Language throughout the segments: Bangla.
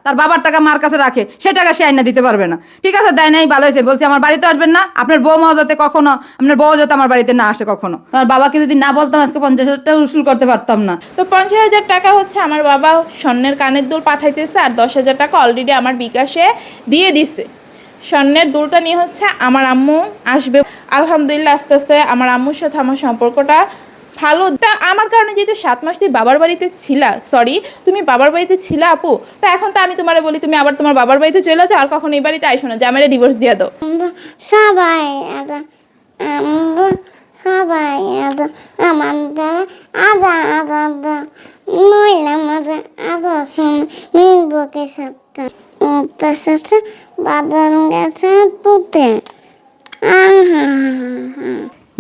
তার বাবার টাকা মার কাছে রাখে, সে টাকা সে আইনা দিতে পারবে না। ঠিক আছে, দেয় নাই, ভালো হয়েছে। বলছি আমার বাড়িতে আসবেন না, আপনার বৌমাও যাতে কখনো, আপনার বউ যাতে আমার বাড়িতে না আসে কখনো। আমার বাবাকে যদি না বলতাম আজকে 50,000 টাকা উসুল করতে পারতাম না। তো 50,000 টাকা হচ্ছে আমার বাবা স্বর্ণের কানের দুল পাঠাইতেছে, আর 10,000 টাকা অলরেডি আমার বিকাশে দিয়ে দিছে। স্বর্ণের দুলটা নিয়ে হচ্ছে আমার আম্মু আসবে। আলহামদুলিল্লাহ আস্তে আস্তে আমার আম্মুর সাথে আমার সম্পর্কটা ভালো। তা আমার কারণে যেহেতু 7 মাস তুই বাবার বাড়িতে ছিলা, তুমি বাবার বাড়িতে ছিলা আপু, তা এখন তো আমি তোমারে বলি তুমি আবার তোমার বাবার বাড়িতে চলে যাও, আর কখন এই বাড়িতে আইসো না, যে আমার ডিভোর্স দিয়ে দাও। সবাই সবাই আমাদের আদা আদা আদা নইলে আমাদের আদা শুনে নির্বকে সপ্তাহ তার সাথে বাদাম গেছে তুতে।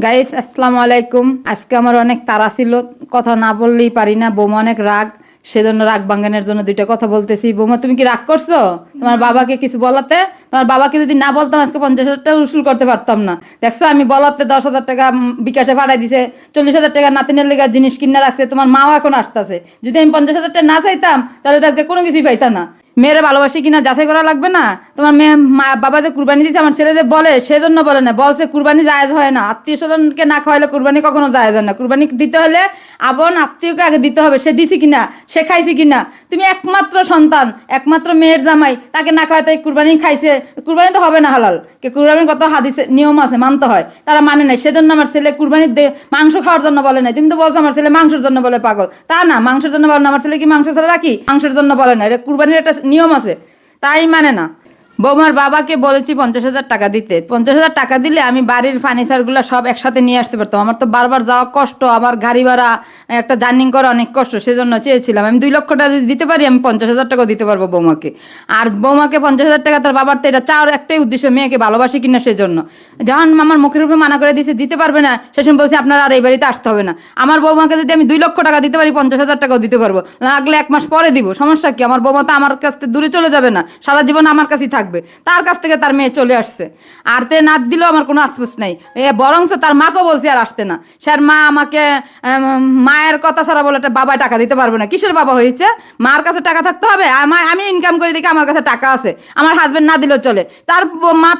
গাইস আসসালামু আলাইকুম। আজকে আমার অনেক তাড়া ছিল, কথা না বললেই পারি না। বৌমা অনেক রাগ, সেজন্য রাগ ভাঙানোর জন্য দুইটা কথা বলতেছি। বৌমা তুমি কি রাগ করছো তোমার বাবাকে কিছু বলাতে? তোমার বাবাকে যদি না বলতাম আজকে 50,000 টাকা উসুল করতে পারতাম না। দেখছো আমি বলাতে 10,000 টাকা বিকাশে পাঠাই দিছে, 40,000 টাকা নাতিনের লেগে জিনিস কিনে রাখছে। তোমার মাও এখন আসতেছে। যদি আমি 50,000 টাকা না চাইতাম তাহলে তাকে কোনো কিছুই পাইতা না। মেয়েরা ভালোবাসি কিনা যাচাই করা লাগবে না? তোমার মেয়ে বাবা যে কুরবানি দিচ্ছে আমার ছেলে যে বলে, সেজন্য বলে না, বলছে কুরবানি জায়েজ হয় না, আত্মীয় স্বজনকে না খাওয়াইলে কুরবানি কখনো জায়েজ হয় না। কুরবানি দিতে হলে আবন আত্মীয়কে আগে দিতে হবে, সে দিছি কিনা, সে খাইছে কিনা। তুমি একমাত্র সন্তান, একমাত্র মেয়ের জামাই, তাকে না খাওয়াতে কুরবানি খাইছে, কুরবানি তো হবে না হালাল। কে কুরবানির কত হাদিসে নিয়ম আছে, মানতে হয়, তারা মানে নাই। সেজন্য আমার ছেলে কুরবানির মাংস খাওয়ার জন্য বলে নাই। তুমি তো বলছো আমার ছেলে মাংসের জন্য বলে পাগল, তা না, মাংসের জন্য বলে না। আমার ছেলে কি মাংস ছাড়া রাখি? মাংসের জন্য বলে না, এটা কুরবানির একটা নিয়ম আছে, তাই মানে না। বৌমার বাবাকে বলেছি 50,000 টাকা দিতে। 50,000 টাকা দিলে আমি বাড়ির ফার্নিচারগুলো সব একসাথে নিয়ে আসতে পারতাম। আমার তো বারবার যাওয়া কষ্ট, আবার গাড়ি ভাড়া, একটা জার্নিং করা অনেক কষ্ট, সেজন্য চেয়েছিলাম আমি 2 লক্ষ টাকা যদি দিতে পারি আমি 50,000 টাকা দিতে পারবো বৌমাকে। আর বৌমাকে 50,000 টাকা তার বাবার তো এটা চাওয়ার একটাই উদ্দেশ্য, মেয়েকে ভালোবাসি কিনা সেজন্য। যখন আমার মুখের উপরে মানা করে দিয়েছে দিতে পারবে না, সে সময় বলছি আপনার আর এই বাড়িতে আসতে হবে না। আমার বৌমাকে যদি আমি 2 লক্ষ টাকা দিতে পারি 50,000 টাকাও দিতে পারবো, লাগলে 1 মাস পরে দিব, সমস্যা কি? আমার বৌমা তো আমার কাছ থেকে দূরে চলে যাবে না, সারা জীবন আমার কাছেই থাকবে। তার কাছ থেকে তার মেয়ে চলে আসছে, আর তে না দিলেও আমার কোনো আফসোস নাই। বরংস তার মাকেও বলছি আর আসতে না। স্যার মা আমাকে মায়ের কথা ছাড়া বলে বাবা টাকা দিতে পারবে না। কিসের বাবা হয়েছে? মার কাছে টাকা থাকতে হবে। আমি ইনকাম করে দেখি আমার কাছে টাকা আছে, আমার হাজবেন্ড না দিলেও চলে। তার মা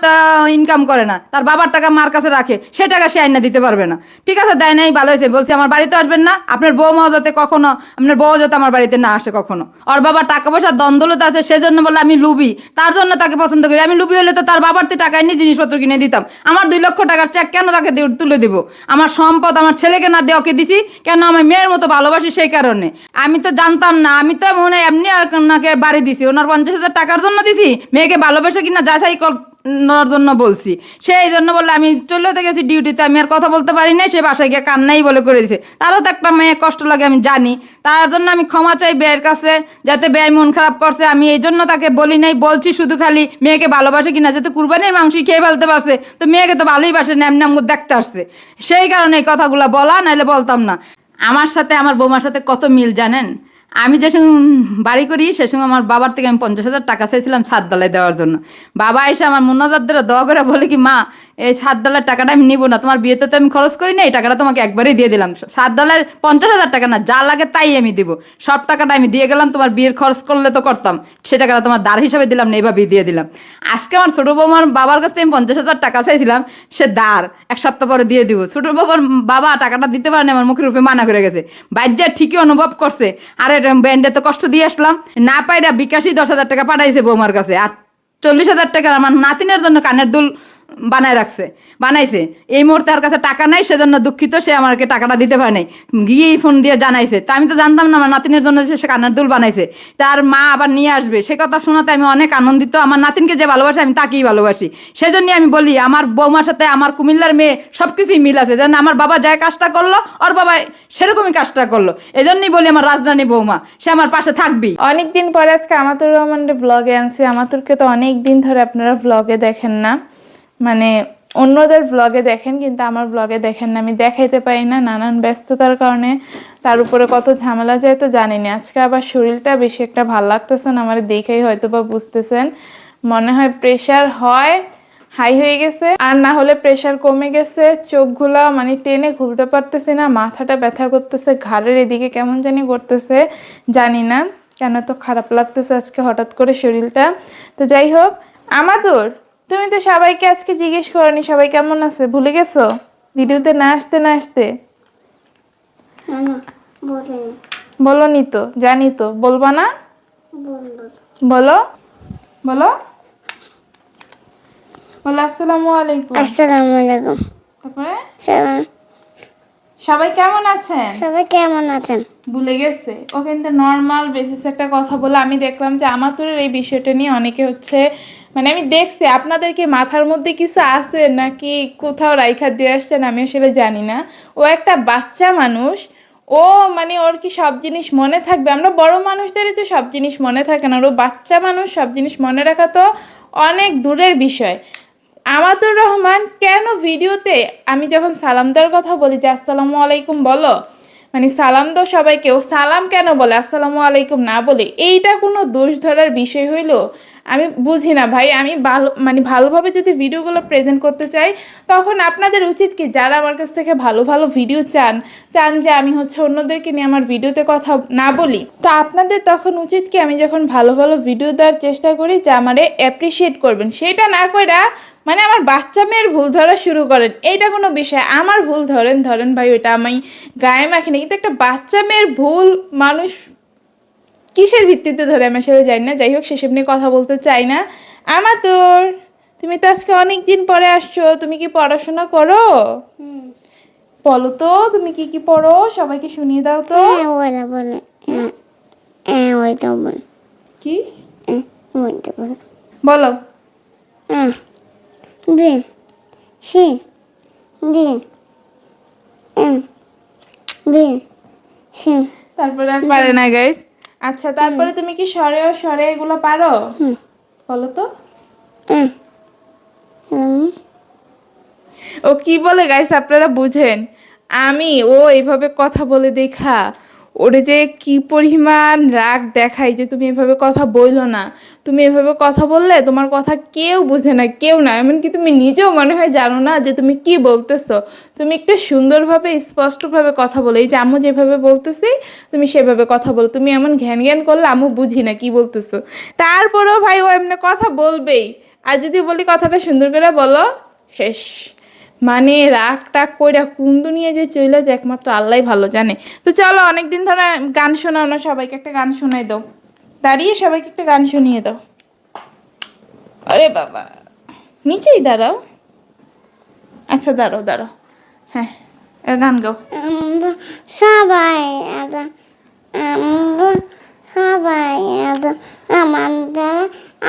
ইনকাম করে না, তার বাবার টাকা মার কাছে রাখে, সে টাকা সে আইনা দিতে পারবে না। ঠিক আছে, দেয় নাই, ভালো হয়েছে। বলছি আমার বাড়িতে আসবেন না, আপনার বৌমাও যাতে কখনো, আপনার বউ যাতে আমার বাড়িতে না আসে কখনো। ওর বাবার টাকা পয়সা দ্বন্দ্বলতা আছে, সেজন্য বলে আমি লুবি, তার জন্য তাকে পছন্দ করি। আমি লুবি হলে তো তার বাবার টাকা এনে জিনিসপত্র কিনে দিতাম। আমার 2 লক্ষ টাকার চেক কেন তাকে তুলে দেব? আমার সম্পদ আমার ছেলেকে না দেওয়াকে দিছি কেন? আমার মেয়ের মতো ভালোবাসি সেই কারণে। আমি তো জানতাম না, আমি তো মনে হয় এমনি আর ওনাকে বাড়ি দিছি, ওনার 50,000 টাকার জন্য দিছি, মেয়েকে ভালোবাসে কিনা যাচাই নেওয়ার জন্য বলছি। সেই জন্য বললে আমি চলে গেছি ডিউটিতে, আমি আর কথা বলতে পারি না। সে বাসায় গিয়ে কান্নাই বলে করে দিছে। তারও তো একটা মেয়ে কষ্ট লাগে আমি জানি, তার জন্য আমি ক্ষমা চাই ব্যয়ের কাছে, যাতে ব্যয় মন খারাপ করছে। আমি এই জন্য তাকে বলি নাই, বলছি শুধু খালি মেয়েকে ভালোবাসে কিনা, যেহেতু কুরবানির মাংসই খেয়ে ফেলতে পারছে, তো মেয়েকে তো ভালোই বাসে না, এমনি আমাকে দেখতে আসছে, সেই কারণে এই কথাগুলো বলা, নাহলে বলতাম না। আমার সাথে আমার বৌমার সাথে কত মিল জানেন? আমি যে সঙ্গে বাড়ি করি সে সময় আমার বাবার থেকে আমি 50,000 টাকা চাইছিলাম ছাদ ডালাই দেওয়ার জন্য। বাবা এসে আমার মুন্নাজার ধরে দোয়া করে বলে কি, মা এই ছাদ ডালার টাকাটা আমি নিবো না, তোমার বিয়েতে তো আমি খরচ করি না, এই টাকাটা তোমাকে একবারই দিয়ে দিলাম। ছাদ ডালার 50,000 টাকা না, যা লাগে তাই আমি দিব, সব টাকাটা আমি দিয়ে গেলাম। তোমার বিয়ের খরচ করলে তো করতাম, সে টাকাটা তোমার দাঁড় হিসাবে দিলাম না, এইভাবেই দিয়ে দিলাম। আজকে আমার ছোটো বৌমার বাবার কাছ থেকে আমি 50,000 টাকা চাইছিলাম, সে দাঁড় 1 সপ্তাহ পরে দিয়ে দিব। ছোটো বৌমার বাবা টাকাটা দিতে পারেনি, আমার মুখের উপরে মানা করে গেছে। বাইরে ঠিকই অনুভব করছে, আরে ব্যান্ডে তো কষ্ট দিয়ে আসলাম, না পাইরা বিকাশই 10,000 টাকা পাঠাইছে বৌমার কাছে। আর 40,000 টাকা আমার নাতিনের জন্য কানের দুল বানাইছে। এই মুহূর্তে আর কাছে টাকা নাই, সেজন্য দুঃখিত, সে আমাকে টাকাটা দিতে পারে নাই। গিয়েই ফোন দিয়ে জানাইছে, তা আমি তো জানতাম না আমার নাতিনের জন্য সে কানের দুল বানাইছে, তার মা আবার নিয়ে আসবে, সে কথা শোনাতে আমি অনেক আনন্দিত। আমার নাতিনকে যে ভালোবাসি আমি তাকেই ভালোবাসি, সেজন্যই আমি বলি আমার বৌমার সাথে আমার কুমিল্লার মেয়ে সবকিছুই মিল আছে। যেন আমার বাবা যায় কাজটা করলো, ওর বাবা সেরকমই কাজটা করলো। এজন্যই বলি আমার রাজরানী বৌমা, সে আমার পাশে থাকবি। অনেকদিন পরে আজকে আমাতুর রহমানের ব্লগে আনছি। আমাতুরকে তো অনেক দিন ধরে আপনারা ব্লগে দেখেন না, মানে অন্যদের ব্লগে দেখেন, কিন্তু আমার ব্লগে দেখেন না। আমি দেখাইতে পারি না নানান ব্যস্ততার কারণে, তার উপরে কত ঝামেলা যায় তো জানি না। আজকে আবার শরীরটা বেশি একটা ভাল লাগতেছে না, আমার দেখেই হয়তো বা বুঝতেছেন। মনে হয় প্রেশার হয় হাই হয়ে গেছে, আর না হলে প্রেশার কমে গেছে। চোখগুলা মানে টেনে খুলতে পারতেছি না, মাথাটা ব্যথা করতেছে, ঘাড়ের এদিকে কেমন জানি করতেছে, জানি না। কেন তো খারাপ লাগতেছে আজকে হঠাৎ করে শরীরটা। তো যাই হোক, আমাদুর, তুমি তো সবাইকে আজকে জিজ্ঞেস করনি সবাই কেমন আছে, ভুলে গেছো ভিডিওতে না আসতে না আসতে? না বলিনি, বলোনি তো, জানি তো, বলবা না? বলবো। বলো বলো বলো আসসালামু আলাইকুম। আসসালামু আলাইকুম। তারপরে সবাই সবাই কেমন আছেন? সবাই কেমন আছেন? ভুলে গেছে। ও কিন্তু নর্মাল বেসিস একটা কথা বলে, আমি দেখলাম যে আমাতুরের এই বিষয়টা নিয়ে অনেকে হচ্ছে, মানে আমি দেখছি আপনাদেরকে মাথার মধ্যে কিছু আছে নাকি কোথাও রাইখা দিয়ে আসছেন, আমি আসলে জানি না। ও একটা বাচ্চা মানুষ, ও মানে ওর কি সব জিনিস মনে থাকবে? আমরা বড় মানুষদেরই তো সব জিনিস মনে থাকে না, ও বাচ্চা মানুষ, সব জিনিস মনে রাখা তো অনেক দূরের বিষয়। আমাতুর রহমান কেন ভিডিওতে আমি যখন সালাম দেওয়ার কথা বলি যে আসসালামু আলাইকুম বলো, মানে সালাম দাও সবাইকে, ও সালাম কেন বলে, আসসালামু আলাইকুম না বলে? এইটা কোনো দোষ ধরার বিষয় হইলো? আমি বুঝি না ভাই। আমি ভালো মানে ভালোভাবে যদি ভিডিওগুলো প্রেজেন্ট করতে চাই, তখন আপনাদের উচিত কি, যারা আমার কাছ থেকে ভালো ভালো ভিডিও চান চান যে আমি হচ্ছে অন্যদেরকে নিয়ে আমার ভিডিওতে কথা না বলি, তো আপনাদের তখন উচিত কি, আমি যখন ভালো ভালো ভিডিও দেওয়ার চেষ্টা করি যে আমারে অ্যাপ্রিসিয়েট করবেন, সেটা না কইরা মানে আমার বাচ্চা মেয়ের ভুল ধরা শুরু করেন। এইটা কোনো বিষয়, আমার ভুল ধরেন ধরেন ভাই, ওইটা আমি গায়ে মাখি না, কিন্তু একটা বাচ্চা মেয়ের ভুল মানুষ কিসের ভিত্তিতে ধরে আমি আসলে জানি না। যাই হোক, সেসব নিয়ে কথা বলতে চাই না। আমাতুর, তুমি তো আজকে অনেক দিন পরে আসছো, তুমি কি পড়াশোনা করো? বলো তো তুমি কি কি পড়ো, সবাইকে শুনিয়ে দাও তো। হ্যাঁ বলে বলে, হ্যাঁ ওইটা বলে, কি ওইটা বলে। বলো? B C D B C. তারপরে আর পারে না গাইস। আচ্ছা, তারপরে তুমি কি স্বরে ও স্বরে এগুলো পারো? বলো তো। ও কি বলে গাইস, আপনারা বুঝেন। ও এইভাবে কথা বলে দেখা ওরে যে কি পরিমাণ রাগ দেখাই যে তুমি এভাবে কথা বইলো না, তুমি এভাবে কথা বললে তোমার কথা কেউ বুঝে না, কেউ না, এমনকি তুমি নিজেও মনে হয় জানো না যে তুমি কি বলতেছো। তুমি একটু সুন্দরভাবে স্পষ্টভাবে কথা বলো, এই যে আম্মু যেভাবে বলতেছি তুমি সেভাবে কথা বলো। তুমি এমন ঘ্যান ঘ্যান করলে আম্মু বুঝি না কি বলতেছো, তারপরেও ভাই ও এমনি কথা বলবেই। আর যদি বলি কথাটা সুন্দর করে বলো, শেষ। মানে রাগ টাগ কইরা কোন দুনিয়ায় যে চইলা যে একমাত্র আল্লাহই ভালো জানে। তো চলো, অনেকদিন ধরে গান শোনাও না, সবাইকে একটা গান শোনাই দাও, দাঁড়িয়ে সবাইকে একটা গান শুনিয়ে দাও। আরে বাবা, নিচেই দাঁড়াও। আচ্ছা দাঁড়াও দাঁড়াও, হ্যাঁ গান গাও। আমরা সবাই আদা, আমরা সবাই আদা, আমাদের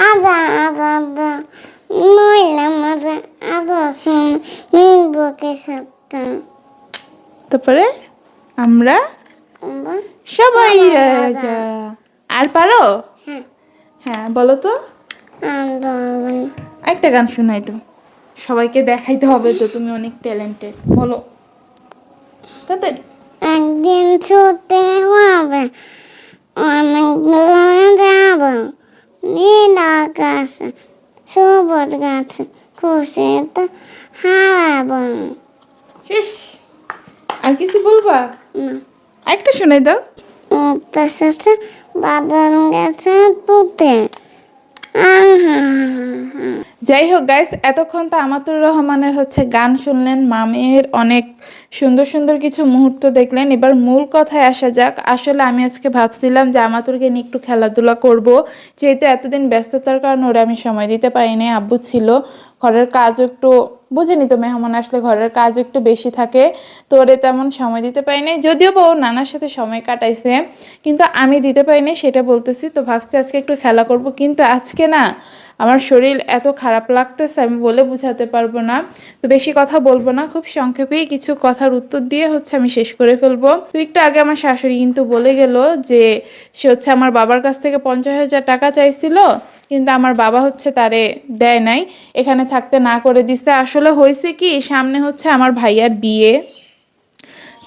আদা আদা আদা, নইলে আমাদের আদা শুন মিলবকে সপ্তাহ। তারপরে আমরা আমরা সবাই রাজা। আর পারো? হ্যাঁ হ্যাঁ বলো তো, আন্দোলন। একটা গান শোনাই তো, সবাইকে দেখাইতে হবে তো তুমি অনেক ট্যালেন্টেড। বলো তাড়াতাড়ি। একদিন ছুটে হবে, অনেক দূরে যাব, নীল আকাশে সবুজ গাছে খুশিতে হারাবো। শেষ? আর কিছু বলবা? না একটা শোনাই দাও। উঠতে শেষে বাদল গেছে তুতে। যাই হোক গাইস, এতক্ষণ তো আমাতুর রহমানের হচ্ছে গান শুনলেন, মামের অনেক সুন্দর সুন্দর কিছু মুহূর্ত দেখলেন। এবার মূল কথায় আসা যাক। আসলে আমি আজকে ভাবছিলাম যে আমাতুরকে নিয়ে একটু খেলাধুলা করব, যেহেতু এতদিন ব্যস্ততার কারণে ওরা আমি সময় দিতে পারিনি। আব্বু ছিল, ঘরের কাজও একটু বুঝেনি তো, মেহমান আসলে ঘরের কাজ একটু বেশি থাকে, তো ওরে তেমন সময় দিতে পারিনি। যদিও বা ও নানার সাথে সময় কাটাইছে, কিন্তু আমি দিতে পারিনি, সেটা বলতেছি। তো ভাবছি আজকে একটু খেলা করব, কিন্তু আজকে না আমার শরীর এত খারাপ লাগতেছে আমি বলে বোঝাতে পারবো না। তো বেশি কথা বলবো না, খুব সংক্ষেপেই কিছু কথার উত্তর দিয়ে হচ্ছে আমি শেষ করে ফেলবো। তো একটু আগে আমার শাশুড়ি কিন্তু বলে গেল যে সে হচ্ছে আমার বাবার কাছ থেকে 50,000 টাকা চাইছিল, কিন্তু আমার বাবা হচ্ছে তারে দেয় নাই, এখানে থাকতে না করে দিছে। আসলে হয়েছে কি, সামনে হচ্ছে আমার ভাইয়ার বিয়ে,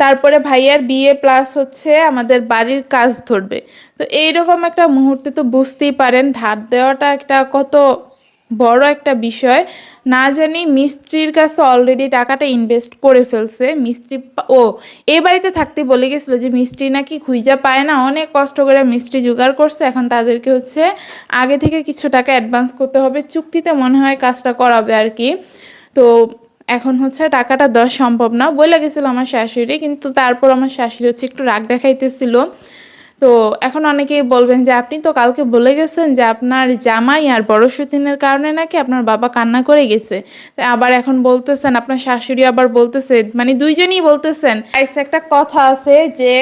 তারপরে ভাইয়ার বিয়ে প্লাস হচ্ছে আমাদের বাড়ির কাজ ধরবে। তো এইরকম একটা মুহূর্তে তো বুঝতেই পারেন ধার দেওয়াটা একটা কত বড় একটা বিষয়। না জানি মিস্ত্রির কাছে অলরেডি টাকাটা ইনভেস্ট করে ফেলছে। মিস্ত্রি এই বাড়িতে থাকতে বলে গেছিলো যে মিস্ত্রি নাকি খুঁজা পায় না, অনেক কষ্ট করে মিস্ত্রি জোগাড় করছে। এখন তাদেরকে হচ্ছে আগে থেকে কিছু টাকা অ্যাডভান্স করতে হবে, চুক্তিতে মনে হয় কাজটা করাবে আর কি। তো এখন হচ্ছে টাকাটা দেওয়া সম্ভব না বলে গেছিলো আমার শাশুড়ি, কিন্তু তারপর আমার শাশুড়ি হচ্ছে একটু রাগ দেখাইতেছিল। তো এখন অনেকেই বলবেন যে আপনি তো কালকে বলে গেছেন যে আপনার জামাই আর বড় সতীনের কারণে নাকি আপনার বাবা কান্না করে গেছে, তাই আবার এখন বলতেছেন আপনার শাশুড়ি আবার বলতেছে, মানে দুইজনই বলতেছেন। একটা কথা আছে যে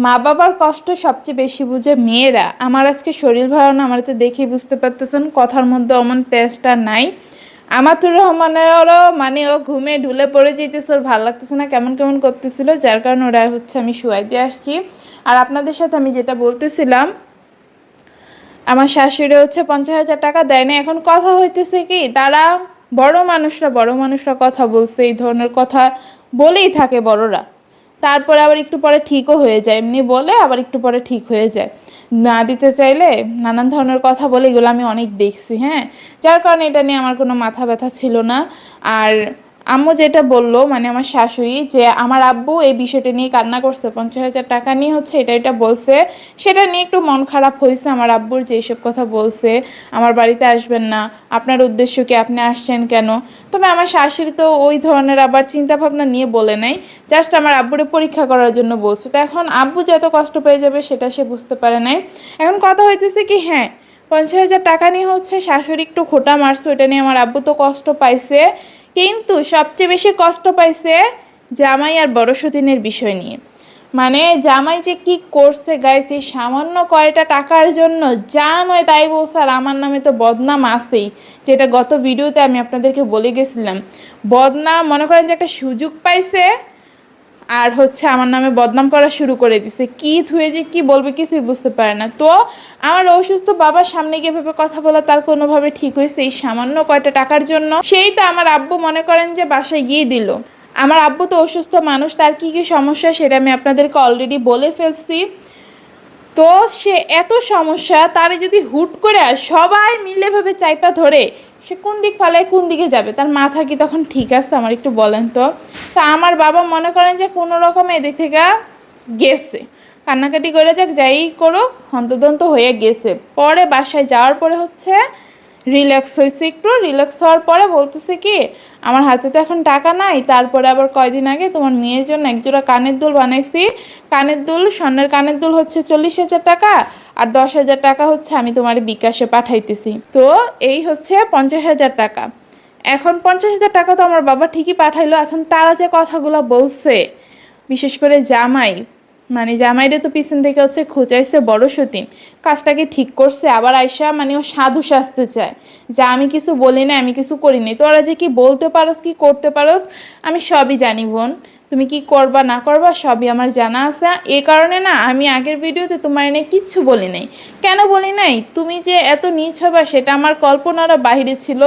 মা বাবার কষ্ট সবচেয়ে বেশি বুঝে মেয়েরা। আমার আজকে শরীর ভালো না, আমার তো দেখেই বুঝতে পারতেছেন কথার মধ্যে অমন তেজটা নাই। আমাতুর রহমানেরও মানে ও ঘুমে ঢুলে পড়ে যেতেছে, ওর ভালো লাগতেছে না, কেমন কেমন করতেছিল, যার কারণে ওরা হচ্ছে আমি শুয়াই দিয়ে আসছি। আর আপনাদের সাথে আমি যেটা বলতেছিলাম, আমার শাশুড়ি হচ্ছে 50,000 টাকা দেয় না। এখন কথা হইতেছে কি, তারা বড় মানুষরা কথা বলছে, এই ধরনের কথা বলেই থাকে বড়রা, তারপরে আবার একটু পরে ঠিকও হয়ে যায়। এমনি বলে আবার একটু পরে ঠিক হয়ে যায়, না দিতে চাইলে নানান ধরনের কথা বলে, এগুলো আমি অনেক দেখছি। হ্যাঁ, যার কারণে এটা নিয়ে আমার কোনো মাথা ব্যথা ছিল না। আর আম্মু যেটা বললো, মানে আমার শাশুড়ি, যে আমার আব্বু এই বিষয়টা নিয়ে কান্না করছে, 50,000 টাকা নিয়ে হচ্ছে এটা বলছে, সেটা নিয়ে একটু মন খারাপ হয়েছে আমার আব্বুর, যে এইসব কথা বলছে আমার বাড়িতে আসবেন না, আপনার উদ্দেশ্য কি, আপনি আসছেন কেন। তবে আমার শাশুড়ি তো ওই ধরনের আবার চিন্তা ভাবনা নিয়ে বলে নাই, জাস্ট আমার আব্বুরে পরীক্ষা করার জন্য বলছে। তো এখন আব্বু যে এত কষ্ট পেয়ে যাবে সেটা সে বুঝতে পারে নাই। এখন কথা হইতেছে কি, হ্যাঁ 50,000 টাকা নিয়ে হচ্ছে শাশুড়ি একটু খোটা মারছে, ওইটা নিয়ে আমার আব্বু তো কষ্ট পাইছে, কিন্তু সবচেয়ে বেশি কষ্ট পাইছে জামাই আর বড় সতীনের বিষয় নিয়ে। মানে জামাই যে কি করছে গাইস, এই সামান্য কয়টা টাকার জন্য যা নয় তাই বলছে। আর আমার নামে তো বদনাম আছেই, যেটা গত ভিডিওতে আমি আপনাদেরকে বলে গেছিলাম। বদনাম মনে করেন যে একটা সুযোগ পাইছে, আর হচ্ছে আমার নামে বদনাম করা শুরু করে দিছে, কি থুয়ে যে কি বলবে কিছুই বুঝতে পারে না। তো আমার অসুস্থ বাবার সামনে গিয়ে ভেবে কথা বলা তার কোনোভাবে ঠিক হয়েছে এই সামান্য কয়টা টাকার জন্য? সেইটা আমার আব্বু মনে করেন যে বাসায় গিয়ে দিল। আমার আব্বু তো অসুস্থ মানুষ, তার কি কি সমস্যা সেটা আমি আপনাদেরকে অলরেডি বলে ফেলছি। তো সে এত সমস্যা, তারে যদি হুট করে সবাই মিলে ভাবে চাইপা ধরে, সে কোন দিক ফালায় কোন দিকে যাবে? তার মাথা কি তখন ঠিক আছে? আমার একটু বলেন তো। তা আমার বাবা মনে করেন যে কোনো রকম এদিক থেকে গেছে, কান্নাকাটি করে যাক যাই করো, হন্তদন্ত হয়ে গেছে। পরে বাসায় যাওয়ার পরে হচ্ছে রিল্যাক্স হয়েছে, একটু রিল্যাক্স হওয়ার পরে বলতেছে কি, আমার হাতে তো এখন টাকা নাই, তারপরে আবার কয়দিন আগে তোমার মেয়ের জন্য একজোড়া কানের দুল বানাইছি, কানের দুল, স্বর্ণের কানের দুল হচ্ছে 40,000 টাকা, আর 10,000 টাকা হচ্ছে আমি তোমার বিকাশে পাঠাইতেছি। তো এই হচ্ছে 50,000 টাকা। এখন 50,000 টাকা তো আমার বাবা ঠিকই পাঠাইলো। এখন তারা যে কথাগুলো বলছে, বিশেষ করে জামাই, মানে জামাইরে তো পিছন থেকে হচ্ছে খুঁচাইছে বড় সতীন, কাজটাকে ঠিক করছে। আবার আয়সা মানে ও সাধু সাজতে চায় যে আমি কিছু বলি না, আমি কিছু করি নাই। তোরা যে কি বলতে পারোস, কি করতে পারোস, আমি সবই জানি বোন। তুমি কি করবা না করবা সবই আমার জানা আছে। এই কারণে না আমি আগের ভিডিওতে তোমার এনে কিচ্ছু বলি নাই। কেন বলি নাই? তুমি যে এত নীচ হবা সেটা আমার কল্পনারও বাহিরে ছিল।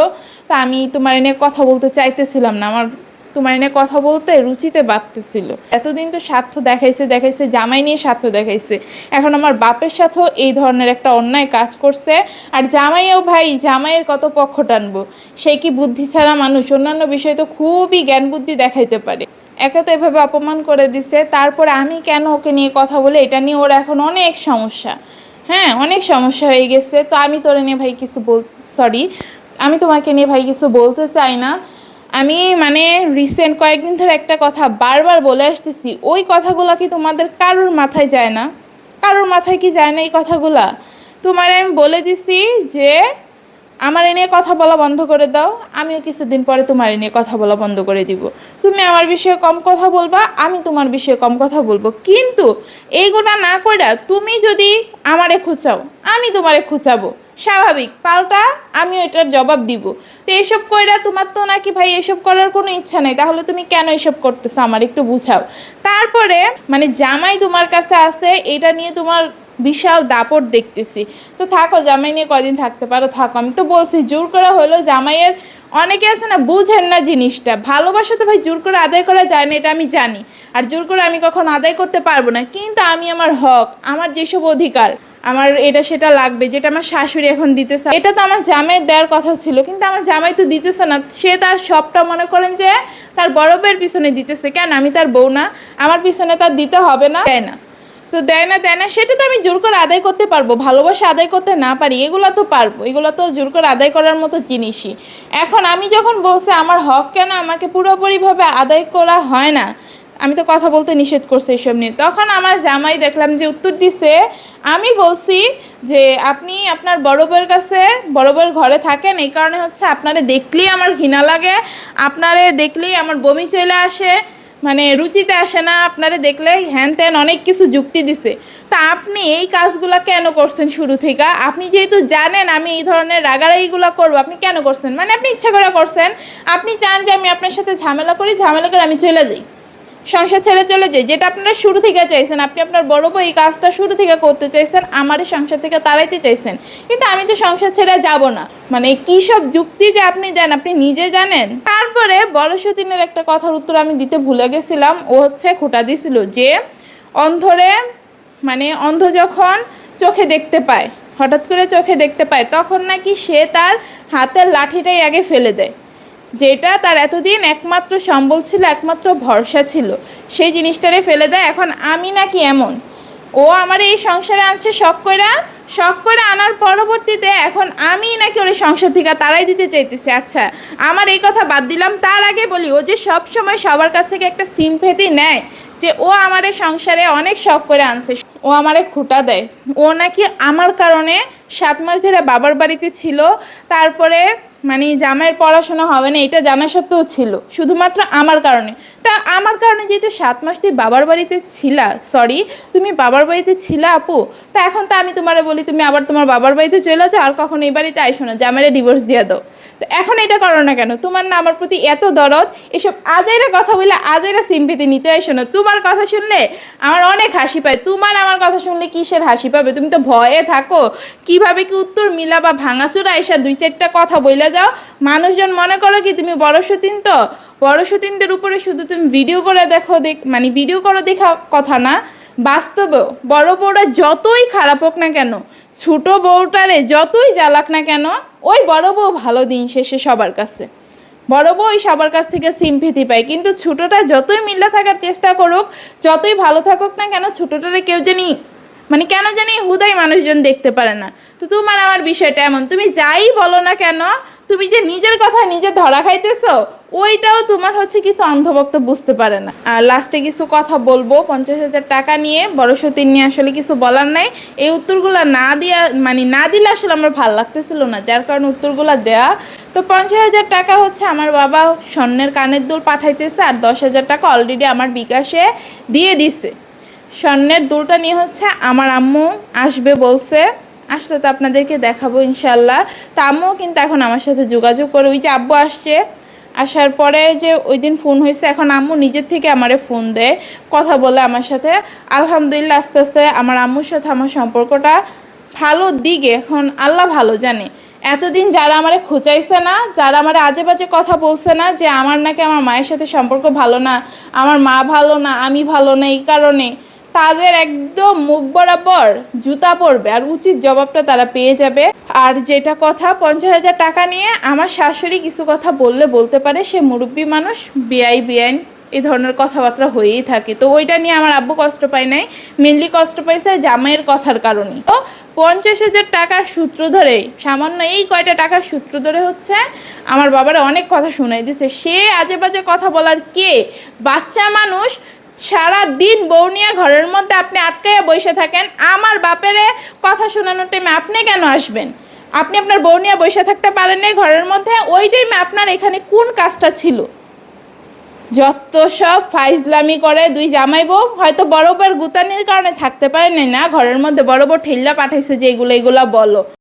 তা আমি তোমার এনে কথা বলতে চাইতেছিলাম না, আমার তোমার এনে কথা বলতে রুচিতে বাড়তেছিল। এতদিন তো স্বার্থ দেখাইছে জামাই নিয়ে স্বার্থ দেখাইছে, এখন আমার বাপের সাথেও এই ধরনের একটা অন্যায় কাজ করছে। আর জামাইও ভাই, জামাইয়ের কত পক্ষ টানবো? সে কি বুদ্ধি ছাড়া মানুষ? অন্যান্য বিষয় তো খুবই জ্ঞান বুদ্ধি দেখাইতে পারে। একে তো এভাবে অপমান করে দিছে, তারপরে আমি কেন ওকে নিয়ে কথা বলে, এটা নিয়ে ওর এখন অনেক সমস্যা। হ্যাঁ, অনেক সমস্যা হয়ে গেছে। তো আমি তোরে নিয়ে ভাই কিছু আমি তোমাকে নিয়ে ভাই কিছু বলতে চাই না। আমি মানে রিসেন্ট কয়েকদিন ধরে একটা কথা বারবার বলে আসতেছি, ওই কথাগুলো কি তোমাদের কারোর মাথায় যায় না? কারোর মাথায় কি যায় না এই কথাগুলা? তোমার আমি বলে দিছি যে আমার এ নিয়ে কথা বলা বন্ধ করে দাও, আমিও কিছুদিন পরে তোমার এ নিয়ে কথা বলা বন্ধ করে দিব। তুমি আমার বিষয়ে কম কথা বলবা, আমি তোমার বিষয়ে কম কথা বলবো। কিন্তু এইগুলা না করে তুমি যদি আমারে খুঁচাও, আমি তোমারে খুঁচাবো, স্বাভাবিক, পাল্টা আমিও এটার জবাব দিব। তো এইসব কইরা তোমার তো নাকি ভাই এসব করার কোনো ইচ্ছা নেই, তাহলে তুমি কেন এসব করতেছো আমার একটু বুঝাও। তারপরে মানে জামাই তোমার কাছে আছে, এটা নিয়ে তোমার বিশাল দাপট দেখতেছি। তো থাকো, জামাই নিয়ে কদিন থাকতে পারো থাকো। আমি তো বলছি জোর করা হলো জামাইয়ের, অনেকে আছে না বুঝেন না জিনিসটা। ভালোবাসা তো ভাই জোর করে আদায় করা যায় না, এটা আমি জানি। আর জোর করে আমি কখনো আদায় করতে পারবো না, কিন্তু আমি আমার হক, আমার যেসব অধিকার আমার এটা সেটা লাগবে, যেটা আমার শাশুড়ি এখন দিতেছে, এটা তো আমার জামাই দেওয়ার কথা ছিল, কিন্তু আমার জামাই তো দিতেছে না। সে তার সবটা মনে করেন যে তার বড় বউয়ের পিছনে দিতেছে। কেন? আমি তার বউ না? আমার পিছনে তার দিতে হবে না? দেয় না তো দেয় না, সেটা তো আমি জোর করে আদায় করতে পারবো। ভালোবাসা আদায় করতে না পারি এগুলো তো পারবো, এগুলো তো জোর করে আদায় করার মতো জিনিসই। এখন আমি যখন বলছি আমার হক কেন আমাকে পুরোপুরিভাবে আদায় করা হয় না, আমি তো কথা বলতে নিষেধ করছি এসব নিয়ে, তখন আমার জামাই দেখলাম যে উত্তর দিছে, আমি বলছি যে আপনি আপনার বড় বউয়ের কাছে, বড় বউয়ের ঘরে থাকেন, এই কারণে হচ্ছে আপনারে দেখলেই আমার ঘৃণা লাগে, আপনারে দেখলেই আমার বমি চলে আসে, মানে রুচিতে আসে না আপনারে দেখলে, হ্যান ত্যান অনেক কিছু যুক্তি দিছে। তা আপনি এই কাজগুলো কেন করছেন শুরু থেকে? আপনি যেহেতু জানেন আমি এই ধরনের রাগারাগিগুলো করবো, আপনি কেন করছেন? মানে আপনি ইচ্ছা করে করছেন, আপনি চান যে আমি আপনার সাথে ঝামেলা করি, ঝামেলা করে আমি চলে যাই, সংসার ছেড়ে চলে যাই, যেটা আপনারা শুরু থেকে চাইছেন। আপনি আপনার বড় বউ এই কাজটা শুরু থেকে করতে চাইছেন, আমারই সংসার থেকে তাড়াইতে চাইছেন, কিন্তু আমি তো সংসার ছেড়ে যাব না। মানে কী সব যুক্তি যে আপনি দেন আপনি নিজে জানেন। তারপরে বড় সতীনের একটা কথার উত্তর আমি দিতে ভুলে গেছিলাম। ও হচ্ছে খোঁটা দিছিল যে অন্ধরে, মানে অন্ধ যখন চোখে দেখতে পায়, হঠাৎ করে চোখে দেখতে পায়, তখন নাকি সে তার হাতের লাঠিটাই আগে ফেলে দেয়, যেটা তার এতদিন একমাত্র সম্বল ছিল, একমাত্র ভরসা ছিল, সেই জিনিসটারে ফেলে দেয়। এখন আমি নাকি এমন, ও আমার এই সংসারে আনছে শখ করে আনার পরবর্তীতে এখন আমি নাকি ওর সংসার থেকে তাড়াই দিতে চাইতেছি। আচ্ছা, আমার এই কথা বাদ দিলাম, তার আগে বলি, ও যে সব সময় সবার কাছ থেকে একটা সিম্প্যাথি নেয় যে ও আমার এই সংসারে অনেক শখ করে আনছে, ও আমারে খুঁটা দেয়। ও নাকি আমার কারণে 7 মাস ধরে বাবার বাড়িতে ছিল, তারপরে মানে জামাইয়ের পড়াশোনা হবে না এটা জানা সত্ত্বেও ছিল, শুধুমাত্র আমার কারণে। তা আমার কারণে যেহেতু 7 মাস তুই বাবার বাড়িতে ছিলা, সরি তুমি বাবার বাড়িতে ছিলা আপু, তা এখন তো আমি তোমারে বলি তুমি আবার তোমার বাবার বাড়িতে চলে যাও, আর কখন এই বাড়িতে আইসো না, জামাইরে ডিভোর্স দিয়ে দাও। তো এখন এটা করো না কেন? তোমার না আমার প্রতি এত দরদ, এসব আজেরা কথা বলে আজেরা সিম্পেথি নিতে আইসো না। তোমার কথা শুনলে আমার অনেক হাসি পায়, তোমার আমার কথা শুনলে কিসের হাসি পাবে? তুমি তো ভয়ে থাকো কিভাবে কি উত্তর মিলা বা ভাঙাচোরা এসা 2-4টা কথা বইলা যাও, মানুষজন মনে করো কি তুমি বড় সতীন। তো বড় সতীনদের উপরে শুধু তুমি ভিডিও করে দেখো, মানে ভিডিও করো দেখা কথা না, বাস্তবেও বড় বউরা যতই খারাপ হোক না কেন, ছোট বউটারে যতই জ্বালাক না কেন, ওই বড় বউ ভালো দিন শেষে সবার কাছে, বড় বউ সবার কাছ থেকে সিম্পেথি পায়। কিন্তু ছোটটা যতই মিল্লা থাকার চেষ্টা করুক, যতই ভালো থাকুক না কেন, ছোটটারে কেউ জানি মানে কেন জানি হুদাই মানুষজন দেখতে পারে না। তো তোমার আমার বিষয়টা এমন, তুমি যাই বলো না কেন, তুমি যে নিজের কথা নিজে ধরা খাইতেছো, ওইটাও তোমার হচ্ছে কিছু অন্ধভক্ত বুঝতে পারে না। আর লাস্টে কিছু কথা বলবো, 50,000 টাকা নিয়ে বড় সতীন নিয়ে আসলে কিছু বলার নাই। এই উত্তরগুলো না দিলে আসলে আমার ভালো লাগতেছিল না, যার কারণে উত্তরগুলো দেয়া। তো 50,000 টাকা হচ্ছে আমার বাবা স্বর্ণের কানের দুল পাঠাইতেছে, আর 10,000 টাকা অলরেডি আমার বিকাশে দিয়ে দিছে। স্বর্ণের দুলটা নিয়ে হচ্ছে আমার আম্মু আসবে বলছে, আসলে তো আপনাদেরকে দেখাবো ইনশাল্লাহ। তা আম্মু কিন্তু এখন আমার সাথে যোগাযোগ করে, ওই যে আব্বু আসছে, আসার পরে যে ওই দিন ফোন হয়েছে, এখন আম্মু নিজের থেকে আমারে ফোন দেয়, কথা বলে আমার সাথে। আলহামদুলিল্লাহ আস্তে আস্তে আমার আম্মুর সাথে আমার সম্পর্কটা ভালোর দিকে, এখন আল্লাহ ভালো জানে। এতদিন যারা আমারে খুঁচাইছে না, যারা আমারে আজে বাজে কথা বলছে না যে আমার নাকি আমার মায়ের সাথে সম্পর্ক ভালো না, আমার মা ভালো না, আমি ভালো না, এই কারণে তাদের একদম মুখ বরাবর জুতা পড়বে, আর উচিত জবাবটা তারা পেয়ে যাবে। আর যেটা কথা 50,000 টাকা নিয়ে আমার শাশুড়ি কিছু কথা বলতে পারে, সে মুরব্বী মানুষ, বেআইন এই ধরনের কথাবার্তা হয়েই থাকে। তো ওইটা নিয়ে আমার আব্বু কষ্ট পায় নাই, মেনলি কষ্ট পাইছে জামাইয়ের কথার কারণে। তো 50,000 টাকার সূত্র ধরে, সামান্য এই কয়টা টাকার সূত্র ধরে হচ্ছে আমার বাবারা অনেক কথা শুনাই দিছে। সে আজে বাজে কথা বলার কে? বাচ্চা মানুষ, সারা দিন বউ নিয়ে ঘরের মধ্যে আপনি আটকাইয়া বসে থাকেন, আমার বাপেরে কথা শোনানোর টাইমে আপনি কেন আসবেন? আপনি আপনার বউ নিয়ে বসে থাকতে পারেন নাই ঘরের মধ্যে, ওই টাইমে আপনার এখানে কোন কাজটা ছিল? যত সব ফাইজলামি করে দুই জামাই বউ, হয়তো বড় বউয়ের গুতানির কারণে থাকতে পারেন না ঘরের মধ্যে, বড় বউ ঠেল্লা পাঠাইছে যে এগুলা বলো।